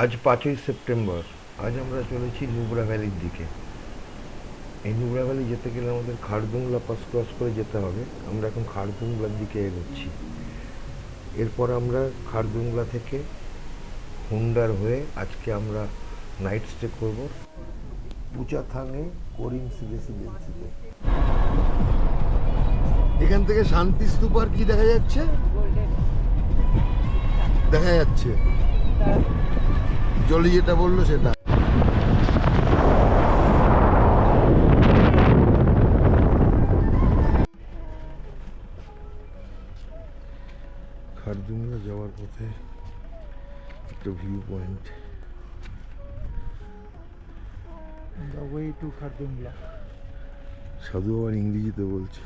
আজ 5ই সেপ্টেম্বর। আজ আমরা চলেছি নুব্রা ভ্যালির দিকে। এই নুব্রা ভ্যালি যেতে গেলে আমাদের খারদুংলা পাস ক্রস করে যেতে হবে। আমরা এখন খারদুংলার দিকে এগোচ্ছি। এরপর আমরা খারদুংলা থেকে হুন্ডার হয়ে আজকে আমরা নাইট স্টে করব পুচাথাঙে কোরিং রেসিডেন্সিতে। এখান থেকে শান্তি স্তূপ আর কি দেখা যাচ্ছে? দেখা যাচ্ছে জলি যেটা বললো সেটা। খারদুংলা যাওয়ার পথে একটা view point. The way to Khardungla. সাধু আবার ইংরেজিতে বলছে,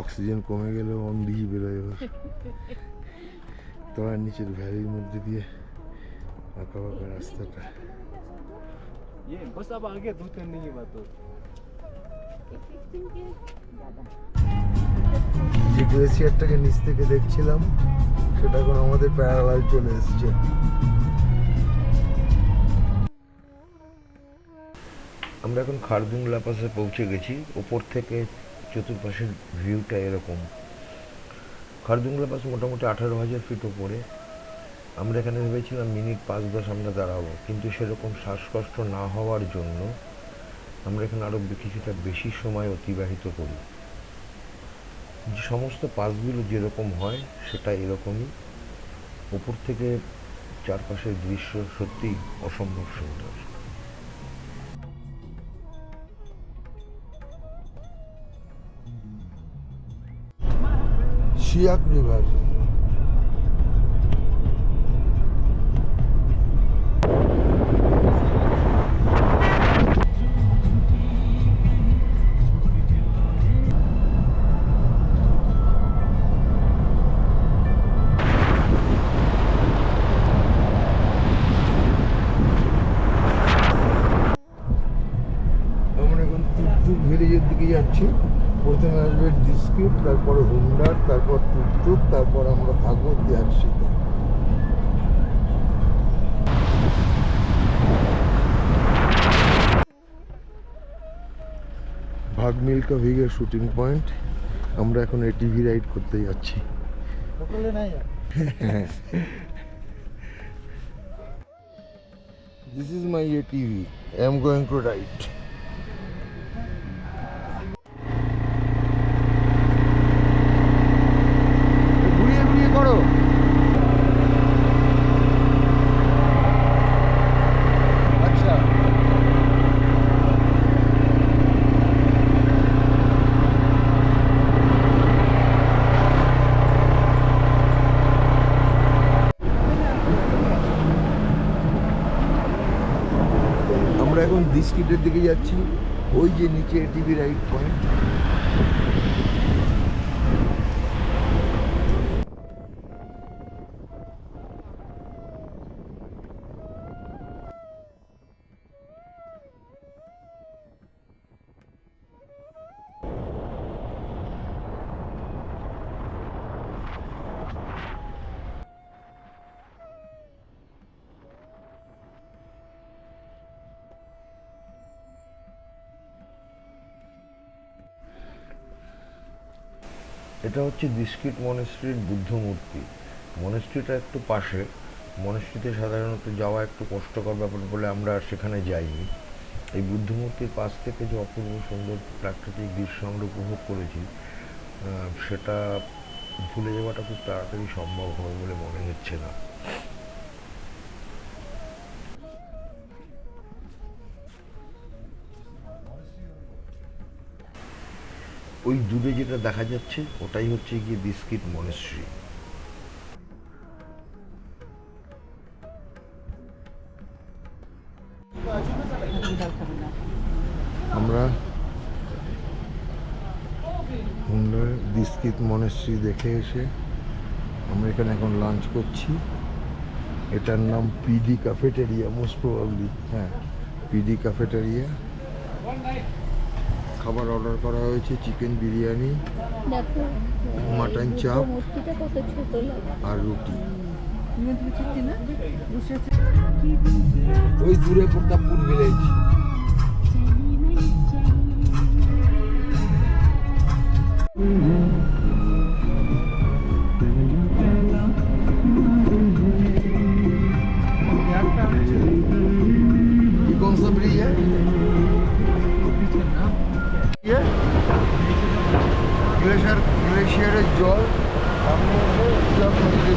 অক্সিজেন কমে গেলেও ইংরেজি বেরোয় এবার। তোমার নিচের ভ্যালির মধ্যে দিয়ে আঁকা বাঁকা রাস্তাটা। ये बस अब आगे दूर करने की बात हो। যে গ্লেসিয়ারটাকে নিচ থেকে দেখছিলাম সেটা এখন আমাদের প্যারালাল চলে এসছে। আমরা এখন খারদুংলা পাশে পৌঁছে গেছি। ওপর থেকে চতুর্পাশের ভিউটা এরকম। খারদুংলা পাস মোটামুটি 18,000 ফিট ওপরে। আমরা এখানে ভেবেছিলাম মিনিট 5-10 আমরা দাঁড়াবো, কিন্তু সেরকম শ্বাসকষ্ট না হওয়ার জন্য আমরা এখানে আরও কিছুটা বেশি সময় অতিবাহিত করি। যে সমস্ত পাসগুলো যেরকম হয় সেটা এরকমই। ওপর থেকে চারপাশের দৃশ্য সত্যি অসম্ভব সুন্দর। শিয়াক রিভার। আমরা এখন টুকটুক ভিলেজের দিকে যাচ্ছি। প্রথমে আসবে ডিস্কিট, তারপরে হুন্ডার, তারপর টুকটুক, তারপর আমরা থাকবো দিয়ারশিতে। ভাগ মিল্কা ভিগের শুটিং পয়েন্ট। আমরা এখন এটিভি রাইড করতে যাচ্ছি। पकड़ले नहीं है। This is my ATV. I am going to ride. ঘুরিয়ে ঘুরিয়ে করো। আচ্ছা, আমরা এখন ডিস্কিটের দিকে যাচ্ছি। ওই যে নিচে এটিভি রাইড পয়েন্ট। এটা হচ্ছে ডিস্কিট মনেস্ট্রির বুদ্ধ মূর্তি। মনেস্ট্রিটা একটু পাশে। মনেস্ট্রিতে সাধারণত যাওয়া একটু কষ্টকর ব্যাপার বলে আমরা আর সেখানে যাইনি। এই বুদ্ধ মূর্তির পাশ থেকে যে অপূর্ব সুন্দর প্রাকৃতিক দৃশ্য আমরা উপভোগ করেছি, সেটা ভুলে যাওয়াটা খুব তাড়াতাড়ি সম্ভব হবে বলে মনে হচ্ছে না। ওই দূরে যেটা দেখা যাচ্ছে ওটাই হচ্ছে গিয়ে ডিস্কিট মনেস্ট্রি। আমরা হুন্ডার ডিস্কিট মনেস্ট্রি দেখে এসে আমরা এখানে এখন লাঞ্চ করছি। এটার নাম পিডি ক্যাফেটেরিয়া, মোস্ট প্রবাবলি। হ্যাঁ, পিডি ক্যাফেটেরিয়া। খাবার অর্ডার করা হয়েছে চিকেন বিরিয়ানি, মাটন চাপ মূর্তিটা কত ছোট লাগে। আর রুটি। ওই দূরে প্রতাপপুর ভিলেজ। कौन सा ब्रिज है ये? গ্লেশিয়ারের জল সামনে নদীতে।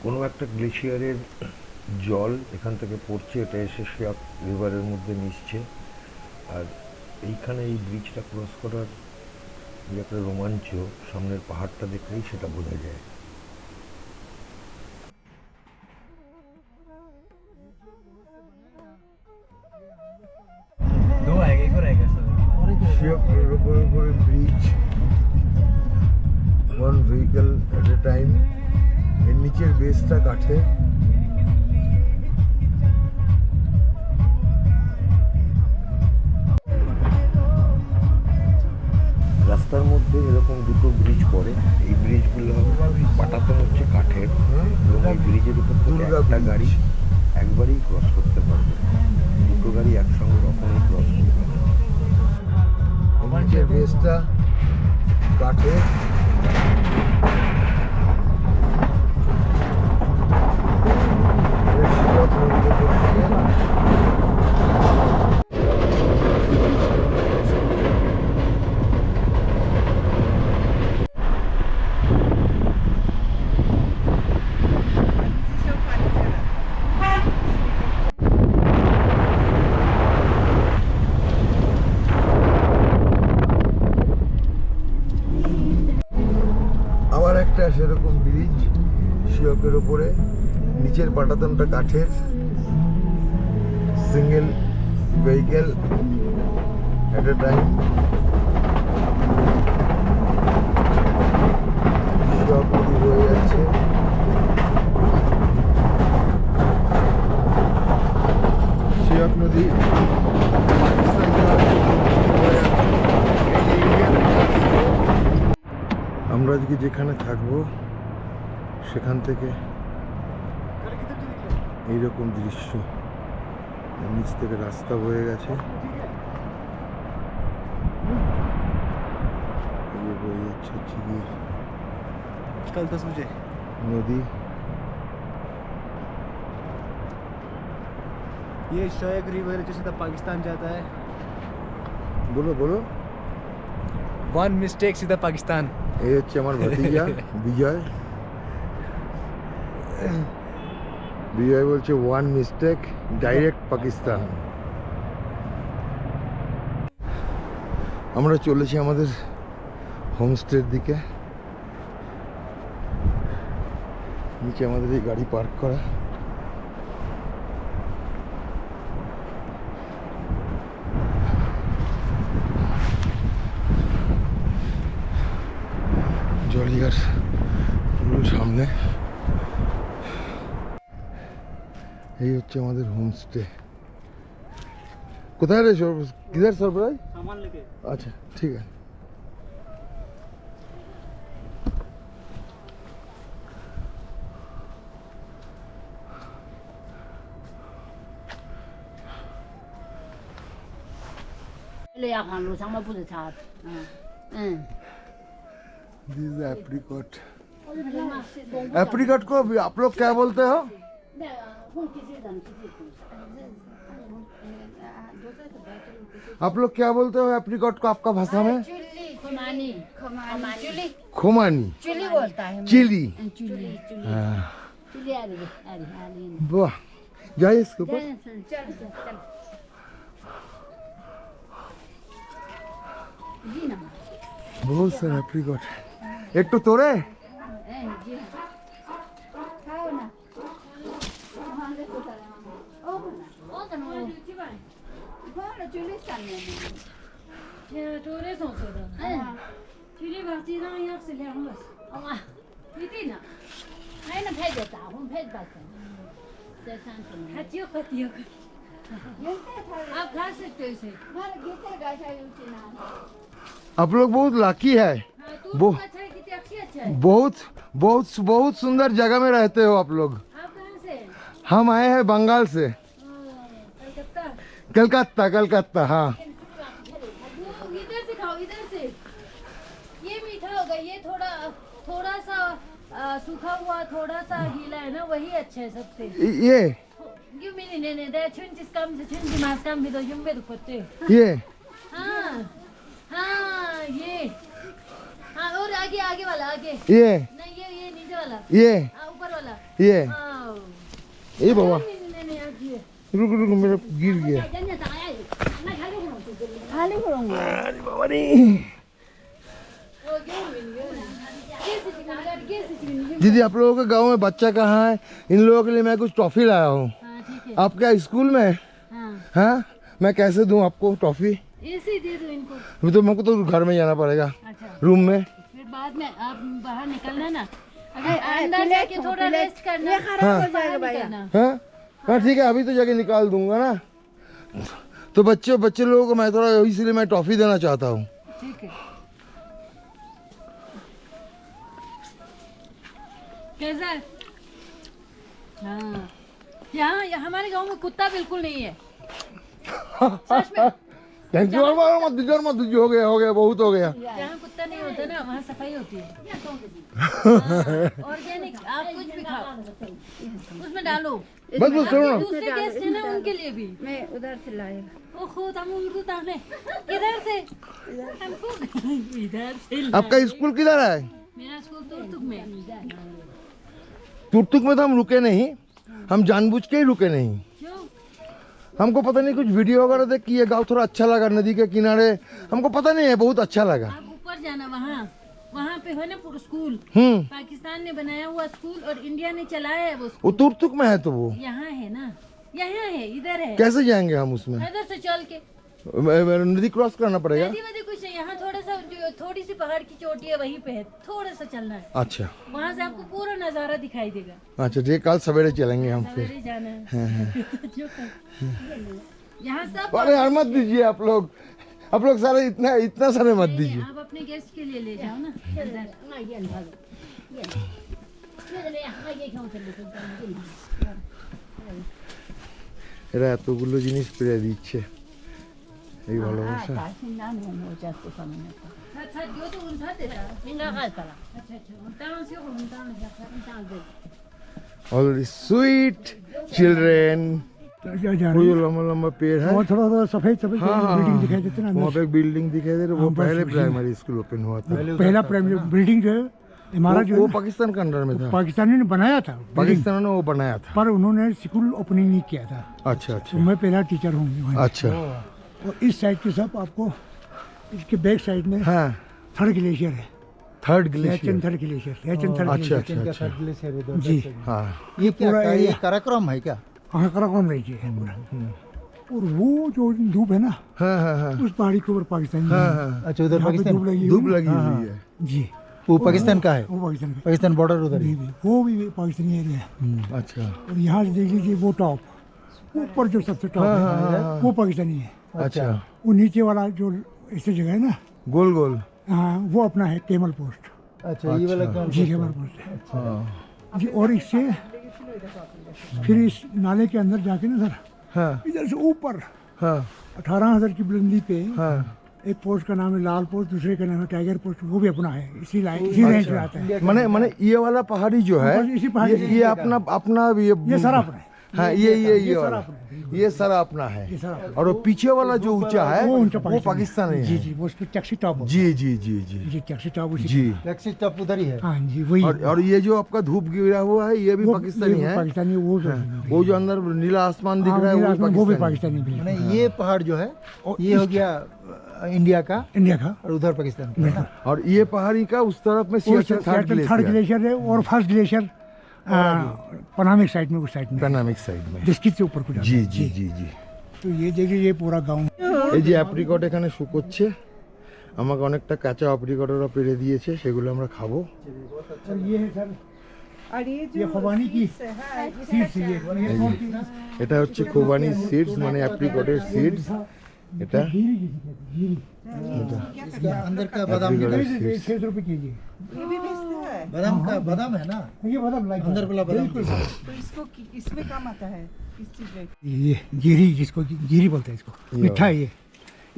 কোনো একটা গ্লেশিয়ারের জল এখান থেকে পড়ছে, এটা এসে শিয়াক রিভারের মধ্যে মিশছে। আর এইখানে এই ব্রিজটা ক্রস করার যে একটা রোমাঞ্চ, সামনের পাহাড়টা দেখলেই সেটা বোঝা যায়। শিয়াকের উপরে bridge, one vehicle at a time. এর নিচের বেসটা কাঠে। রাস্তার মধ্যে এরকম দুটো ব্রিজ পড়ে, এই ব্রিজগুলো পাটাতন হচ্ছে কাঠের, এবং এই ব্রিজের উপর থেকে একটা গাড়ি একবারেই ক্রস করতে পারবে, দুটো গাড়ি একসঙ্গে কখনোই ক্রস করবে না। নিচের বেসটা কাঠের। আবার একটা সেরকম ব্রিজ শিয়কের ওপরে, নিচের পাটাতনটা কাঠের, single vehicle at a time. Shyok নদী বয়ে যাচ্ছে। শিয়ক নদী আমরা আজকে যেখানে থাকবো সেখান থেকে এইরকম দৃশ্য, নিচ থেকে রাস্তা বয়ে গেছে, বয়ে যাচ্ছে হচ্ছে কি कल 10 बजे नदी। ये शोएक रिवर जो सीधा पाकिस्तान जाता है। बोलो बोलो। वन मिस्टेक सीधा पाकिस्तान। এই হচ্ছে আমার ভাতিজা বিজয়। বিজয় বলছে ওয়ান মিস্টেক ডাইরেক্ট পাকিস্তান। আমরা চলেছি আমাদের হোমস্টের দিকে। নিচে আমাদের এই গাড়ি পার্ক করা। জলিয়ার পুরো সামনে। এই হচ্ছে আমাদের হোমস্টে। কোথায় রে কিধার সরবরাজ? सामान लेके। আচ্ছা ঠিক আছে।要黄芦上面不是茶，This is apricot. Apricot को आप लोग क्या बोलते हो? आप लोग क्या बोलते हो एप्रिकॉट को आपका भाषा में? खोमानी खोमानी खोमानी चिली बोलता है। चिली। चिली हाँ, चिली आ रही वाह जाइए इसके ऊपर। चल चल चल जी ना बहुत सारा एप्रिकॉट। एक तो तोड़े जी खाओ ना वहाँ देखो तारा ओ ना ओ तो नो वहाँ चिली सामने 도레 선수다. चुली भाजी ना यहाँ से ले हम बस अम्मा नीति ना है ना भेज देता हूँ भेज बात खातियो खातियो आप खा सकते हो इसे आप लोग बहुत लाकी है, अच्छा है कितनी अच्छी अच्छा है। बहुत बहुत बहुत सुंदर जगह में रहते हो आप लोग। आप कहाँ से हैं? हम आए हैं बंगाल से, कलकत्ता। कलकत्ता कलकत्ता। हाँ इधर से खाओ इधर से। ये मीठा होगा, ये थोड़ा सा सूखा हुआ थोड़ा सा गीला है ना, वही अच्छा है सबसे। ये ने दे छुंचिस कम से छुंचि मास कम भी तो युम्बे तो कोते। ये हाँ हाँ ये हाँ और आगे आगे वाला आगे ये नहीं ये नीचे वाला ये ऊपर वाला ये हाँ ये बाबा नहीं आगे रुक रुक मेरा गिर गया। खाली करूँगा अरे बाबा रे। दीदी आप लोगों के गांव में बच्चा कहाँ है? इन लोगों के लिए मैं कुछ टॉफी लाया हूँ। आप क्या स्कूल में? हाँ मैं कैसे दूँ आपको टॉफी? ऐसे दे दो इनको। अभी तो मेरे को तो घर में जाना पड़ेगा। अच्छा रूम में फिर बाद में आप बाहर निकलना ना, अगर अंदर जाके थोड़ा रेस्ट करना। हाँ हाँ ठीक है, अभी तो जाके निकाल दूंगा ना। तो बच्चे लोगों को मैं थोड़ा इसलिए मैं टॉफी देना चाहता हूँ। ठीक है कैसा है? हाँ यहाँ हमारे गांव में कुत्ता बिल्कुल नहीं है सच में। मत दीजिए, हो गया बहुत हो गया। जहाँ कुत्ता नहीं होता ना वहाँ सफाई होती है। ऑर्गेनिक आप कुछ भी खाओ उसमें डालो। बस सुनो ना, दूसरे गेस्ट है ना उनके लिए भी। मैं उधर से लाया। ओहो तुम उर्दू ताने किधर से? हमको इधर से आपका स्कूल किधर है? मेरा स्कूल तुर्तुक में। तुर्तुक में तो हम रुके नहीं, हम जानबूझ के ही रुके नहीं। क्यों? हमको पता नहीं, कुछ वीडियो वगैरह देख के ये गाँव थोड़ा अच्छा लगा, नदी के किनारे, हमको पता नहीं है, बहुत अच्छा लगा। आप ऊपर जाना वहाँ पे है ना पूरा स्कूल, पाकिस्तान ने बनाया हुआ स्कूल और इंडिया ने चलाया है वो स्कूल। वो तुर्तुक में है तो वो यहाँ है ना, यहाँ है इधर है। कैसे जाएंगे हम उसमें? इधर से चल के नदी क्रॉस करना पड़ेगा। नदी वदी कुछ नहीं, यहाँ थोड़ा सा जो थोड़ी सी पहाड़ की चोटी है वहीं पे है, थोड़ा सा चलना है। अच्छा वहाँ से आपको पूरा नजारा दिखाई देगा। अच्छा ठीक, कल सवेरे चलेंगे हम फिर। सवेरे जाना है। यहाँ सब अरे यार मत दीजिए आप लोग सारे इतना सारे मत दीजिए। आप अपने गेस्ट के लिए ले जाओ ना इधर। এরা এতগুলো জিনিস পেরে দিচ্ছে, এই ভালোবাসা। All sweet children. वो जो लंबा लंबा पेड़ है, थोड़ा सफेद सफेद बिल्डिंग दिखाई देते ना, वहाँ पे एक बिल्डिंग दिखाई दे रही है। वो पहले प्राइमरी स्कूल ओपन हुआ था। पहला प्राइमरी बिल्डिंग जो है इमारत जो वो पाकिस्तान के अंडर में था। पाकिस्तानी ने बनाया था, पाकिस्तान ने वो बनाया था, पर उन्होंने स्कूल ओपनिंग नहीं किया था। अच्छा अच्छा तो मैं पहला टीचर हूँ वहाँ। अच्छा। और इस साइड के सब आपको, इसके बैक साइड में हाँ थर्ड ग्लेशियर है। Third glacier. Third glacier, third अच्छा ग्लेशियर। अच्छा जी हाँ। ये पूरा ये कार्यक्रम है क्या? हाँ कार्यक्रम रही है पूरा। और वो जो धूप है ना, हाँ हाँ हाँ उस पहाड़ी के ऊपर पाकिस्तान अच्छा उधर धूप पाकिस्तान, लगी धूप हुई है। लगी हुई है। जी वो पाकिस्तान का है, वो पाकिस्तान का। पाकिस्तान बॉर्डर उधर जी, है। जी, वो भी पाकिस्तानी एरिया है। अच्छा और यहाँ से देख लीजिए वो टॉप, ऊपर जो सबसे टॉप है वो पाकिस्तानी है। अच्छा। वो नीचे वाला जो ऐसी जगह है ना, गोल गोल। हाँ वो अपना है केमल पोस्ट। अच्छा ये वाला कौन? जी केमल पोस्ट है हाँ जी। और इससे फिर इस नाले के अंदर जाके ना सर, हाँ इधर से ऊपर हाँ 18,000 की बुलंदी पे हाँ। एक पोस्ट का नाम है लाल पोस्ट, दूसरे का नाम है टाइगर पोस्ट, वो भी अपना है। इसी लाइन इसी रेंज में आता है। माने ये वाला पहाड़ी जो है, इसी पहाड़ी ये अपना अपना ये सारा अपना है। हाँ ये सारा वाला, अपना है। ये सारा अपना है। ये सारा और वो पीछे वाला जो ऊंचा है वो ऊंचा वो पाकिस्तानी जी है। जी, वो उसकी टैक्सी टॉप होता जी जी जी जी है। जी टैक्सी टॉप उसी जी। टैक्सी स्टॉप उधर ही है। हाँ जी वही। और ये जो आपका धूप गिरा हुआ है ये भी पाकिस्तानी है। पाकिस्तानी वो जो अंदर नीला आसमान दिख रहा है वो भी पाकिस्तानी। पाकिस्तानी बिल्कुल। मैंने ये पहाड़ जो है ये हो गया इंडिया का, इंडिया का। और उधर पाकिस्तान का। और ये पहाड़ी का उस तरफ में Siachen third third glacier, glacier है। और फर्स्ट ग्लेशियर पनामिक साइड में, उस साइड में, पैनामिक साइड में। डिस्ट्रिक्ट से ऊपर को जाता जी है। जी जी जी। तो ये देखिए ये पूरा गाँव। এই যে অ্যাপ্রিকট এখানে শুকোচ্ছে, আমাকে অনেকটা কাঁচা অপ্রিকটরা পেরে দিয়েছে, সেগুলো আমরা খাবো। और ये है सर और ये खुबानी की है सीड्स ये और ये कौन सी এটা হচ্ছে খোবানি সিডস, মানে অ্যাপ্রিকটের সিডস। এটা जीरी जिसे कहते हैं, जीरी इसके अंदर का बादाम Apricot की 600 रुपए केजी ये भी बेचते हैं। बादाम का बादाम है ना, ये बादाम लाइक अंदर वाला बादाम। तो इसको इसमें काम आता है किस चीज में? ये जीरी, जिसको जीरी बोलते हैं इसको, ये मीठा है ये।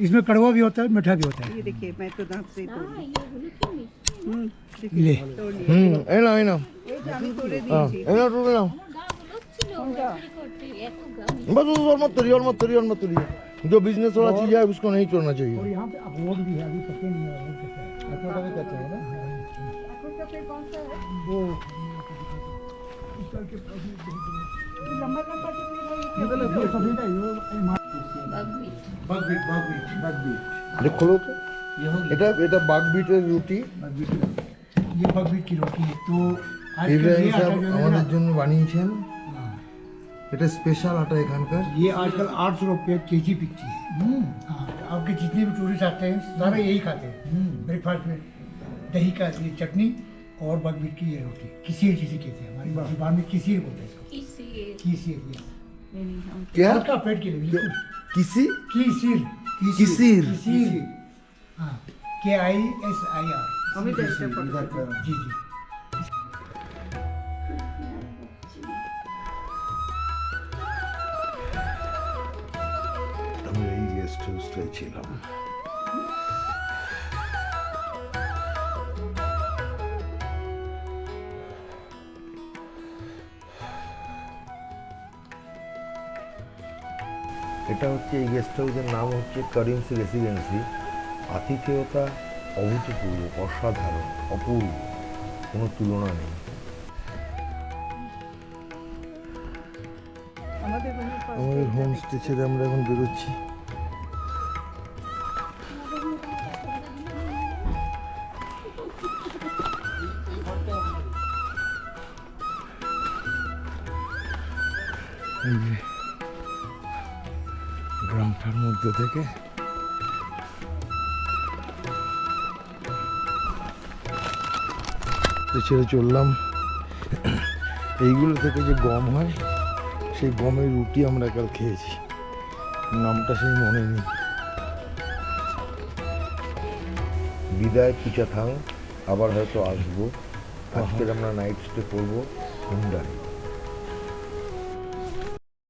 इसमें कड़वा भी होता है, मीठा भी होता है। ये देखिए मैं तो दांत से तोड़ ली। ले तोड़ लिया। এই নাও এই নাও ये जो আমি তোড়ে হ্যাঁ, দিয়েছি। এই নাও তুলে নাও। बस और मत तोड़िए, और मत तोड़िए, और मत तोड़िए। जो बिजनेस वाला चीज है उसको नहीं तोड़ना चाहिए। और यहाँ पे अखरोट भी है, अभी पके नहीं है, अखरोट कैसा है? अखरोट भी कच्चा है ना। अखरोट का पेड़ कौन सा है? वो इस साल के लंबा लंबा जो पेड़ है ये ये सफेद है, ये बगबीट ये खोलो तो। এটা এটা বাগবিটের রুটি ये बगबीट की रोटी है। तो आज ইব্রাহিম ये आटा সাহেব जो है আমাদের ना, জন্য বানিয়েছেন। हाँ, এটা স্পেশাল আটা এখানকার। ये आजकल 800 रुपये केजी बिकती है। हाँ, आपके जितने भी टूरिस्ट आते हैं सारे यही खाते हैं ब्रेकफास्ट में। दही का ये चटनी और बगबीट की ये रोटी, किसीर जिसे कहते हैं, हमारी जुबान में किसीर बोलते हैं इसको। किसीर, yes। क्या हल्का पेट के लिए बिल्कुल। किसी किसीर, किसीर किसीर, हाँ, KISIR। हमें टेस्ट है जी जी। আমরা এই গেস্ট হাউসটাই ছিলাম। এটা হচ্ছে এই গেস্ট হাউসের নাম হচ্ছে করিমস রেসিডেন্সি। আতিথেয়তা অভূতপূর্ব, অসাধারণ, অপূর্ব, কোনো তুলনা নেই। আমাদের রুমের পাশে আমাদের হোমস্টে ছেড়ে আমরা এখন বেরোচ্ছি। এই যে গ্রামটার মধ্যে থেকে ছেড়ে চললাম। এইগুলো থেকে যে গম হয়, সেই গমের রুটি আমরা কাল খেয়েছি, নামটা সেই মনে নেই। বিদায় পিচাথাং, আবার হয়তো আসবো। আজকের আমরা নাইট স্টে করবো হুন্ডায়।